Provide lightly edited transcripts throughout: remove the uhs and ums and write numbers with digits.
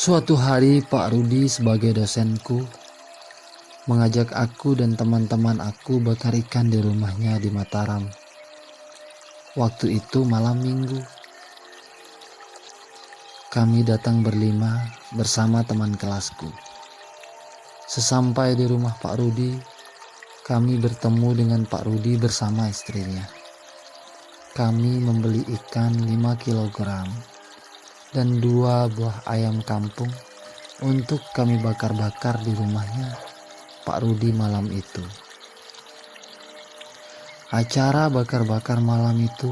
Suatu hari Pak Rudi sebagai dosenku mengajak aku dan teman-teman aku bakar ikan di rumahnya di Mataram. Waktu itu malam minggu. Kami datang berlima bersama teman kelasku. Sesampai di rumah Pak Rudi, kami bertemu dengan Pak Rudi bersama istrinya. Kami membeli ikan 5 kilogram dan 2 buah ayam kampung untuk kami bakar-bakar di rumahnya Pak Rudi malam itu. Acara bakar-bakar malam itu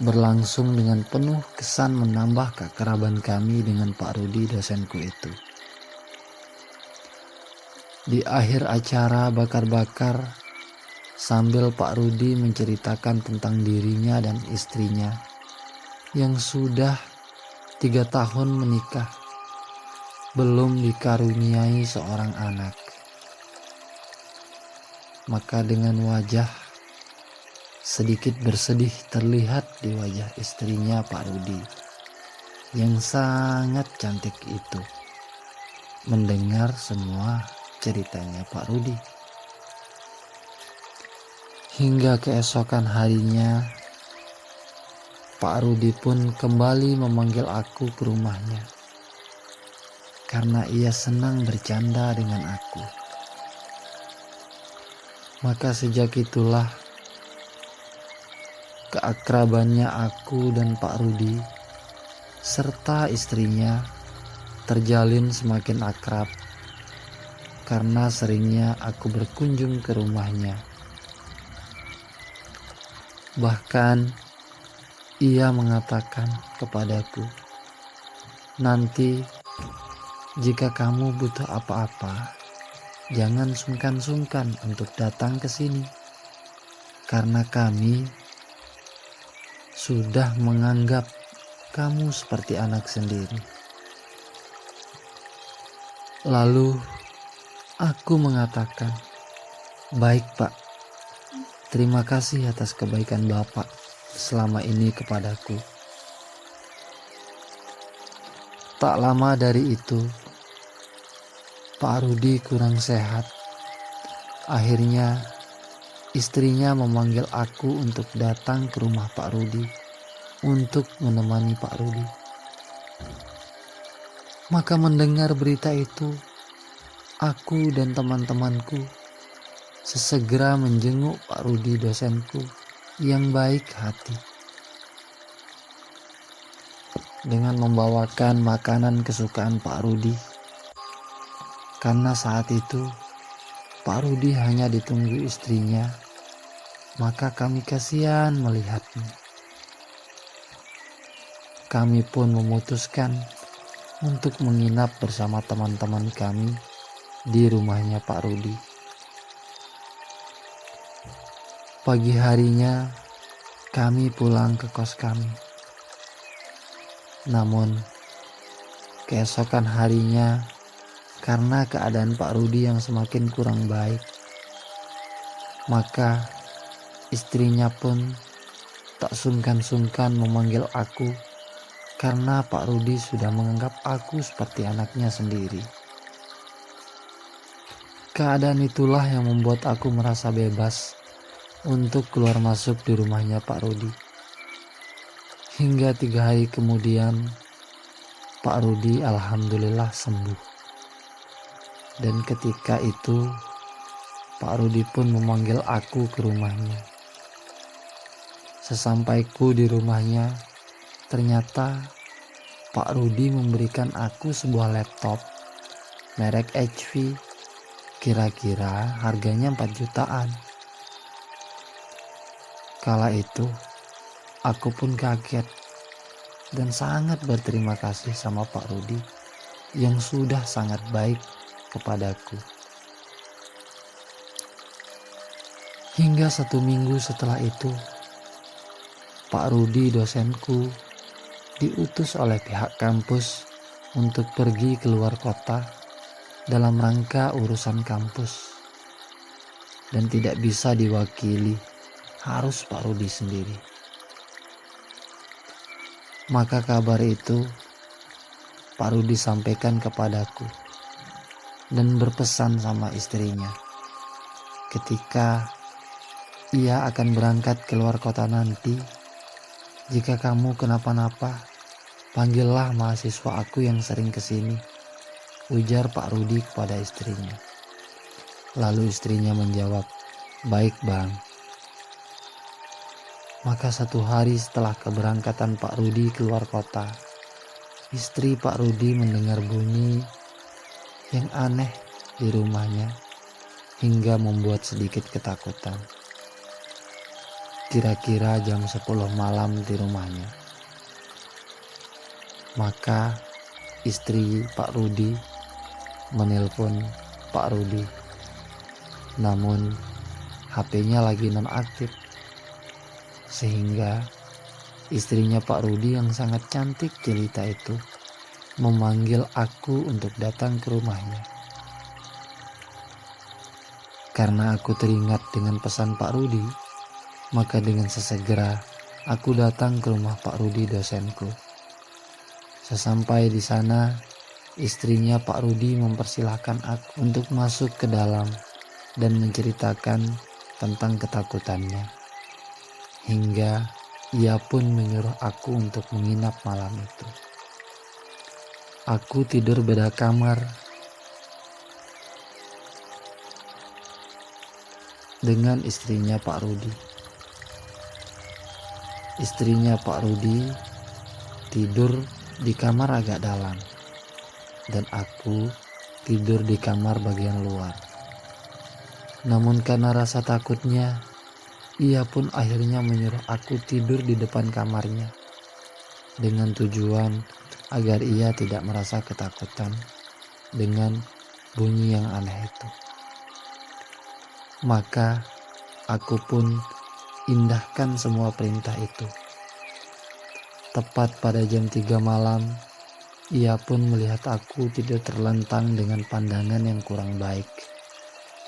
berlangsung dengan penuh kesan menambah keakraban kami dengan Pak Rudi dosenku itu. Di akhir acara bakar-bakar, sambil Pak Rudi menceritakan tentang dirinya dan istrinya yang sudah 3 tahun menikah, belum dikaruniai seorang anak. Maka dengan wajah sedikit bersedih terlihat di wajah istrinya Pak Rudi yang sangat cantik itu mendengar semua ceritanya Pak Rudi. Hingga keesokan harinya Pak Rudi pun kembali memanggil aku ke rumahnya karena ia senang bercanda dengan aku. Maka sejak itulah keakrabannya aku dan Pak Rudi serta istrinya terjalin semakin akrab karena seringnya aku berkunjung ke rumahnya. Bahkan ia mengatakan kepadaku, "Nanti jika kamu butuh apa-apa, jangan sungkan-sungkan untuk datang ke sini, karena kami sudah menganggap kamu seperti anak sendiri." Lalu aku mengatakan, "Baik Pak, terima kasih atas kebaikan Bapak selama ini kepadaku." Tak lama dari itu, Pak Rudi kurang sehat. Akhirnya istrinya memanggil aku untuk datang ke rumah Pak Rudi untuk menemani Pak Rudi. Maka mendengar berita itu, aku dan teman-temanku sesegera menjenguk Pak Rudi dosenku yang baik hati dengan membawakan makanan kesukaan Pak Rudi. Karena saat itu Pak Rudi hanya ditunggu istrinya, maka kami kasihan melihatnya. Kami pun memutuskan untuk menginap bersama teman-teman kami di rumahnya Pak Rudi. Pagi harinya kami pulang ke kos kami. Namun keesokan harinya, karena keadaan Pak Rudi yang semakin kurang baik, maka istrinya pun tak sungkan-sungkan memanggil aku karena Pak Rudi sudah menganggap aku seperti anaknya sendiri. Keadaan itulah yang membuat aku merasa bebas untuk keluar masuk di rumahnya Pak Rudi. Hingga 3 hari kemudian, Pak Rudi alhamdulillah sembuh. Dan ketika itu Pak Rudi pun memanggil aku ke rumahnya. Sesampaiku di rumahnya, ternyata Pak Rudi memberikan aku sebuah laptop merek HP, kira-kira harganya 4 jutaan. Kala itu aku pun kaget dan sangat berterima kasih sama Pak Rudi yang sudah sangat baik kepadaku. Hingga 1 minggu setelah itu, Pak Rudi dosenku diutus oleh pihak kampus untuk pergi keluar kota dalam rangka urusan kampus dan tidak bisa diwakili, harus Pak Rudi sendiri. Maka kabar itu Pak Rudi sampaikan kepadaku dan berpesan sama istrinya ketika ia akan berangkat keluar kota nanti. Jika kamu kenapa-napa, panggillah mahasiswa aku yang sering kesini, ujar Pak Rudi kepada istrinya. Lalu istrinya menjawab, baik bang. Maka satu hari setelah keberangkatan Pak Rudi keluar kota, istri Pak Rudi mendengar bunyi yang aneh di rumahnya hingga membuat sedikit ketakutan. Kira-kira jam 10 malam di rumahnya. Maka istri Pak Rudi menelpon Pak Rudi. Namun HP-nya lagi nonaktif. Sehingga istrinya Pak Rudi yang sangat cantik jelita itu memanggil aku untuk datang ke rumahnya. Karena aku teringat dengan pesan Pak Rudi, maka dengan sesegera aku datang ke rumah Pak Rudi dosenku. Sesampai di sana, istrinya Pak Rudi mempersilahkan aku untuk masuk ke dalam dan menceritakan tentang ketakutannya. Hingga ia pun menyuruh aku untuk menginap malam itu. Aku tidur beda kamar dengan istrinya Pak Rudi. Istrinya Pak Rudi tidur di kamar agak dalam dan aku tidur di kamar bagian luar. Namun karena rasa takutnya, ia pun akhirnya menyuruh aku tidur di depan kamarnya dengan tujuan agar ia tidak merasa ketakutan dengan bunyi yang aneh itu. Maka aku pun indahkan semua perintah itu. Tepat pada jam 3 malam, ia pun melihat aku tidur terlentang dengan pandangan yang kurang baik.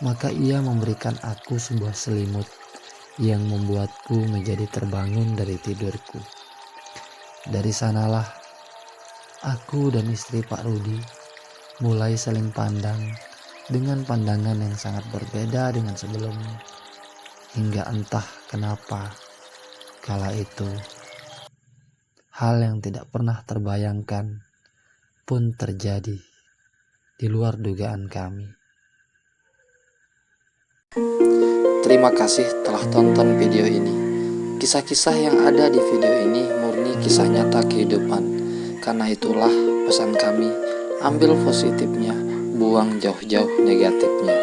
Maka ia memberikan aku sebuah selimut yang membuatku menjadi terbangun dari tidurku. Dari sanalah aku dan istri Pak Rudi mulai saling pandang dengan pandangan yang sangat berbeda dengan sebelumnya. Hingga entah kenapa kala itu hal yang tidak pernah terbayangkan pun terjadi di luar dugaan kami. Terima kasih telah tonton video ini. Kisah-kisah yang ada di video ini murni kisah nyata kehidupan. Karena itulah pesan kami, ambil positifnya, buang jauh-jauh negatifnya.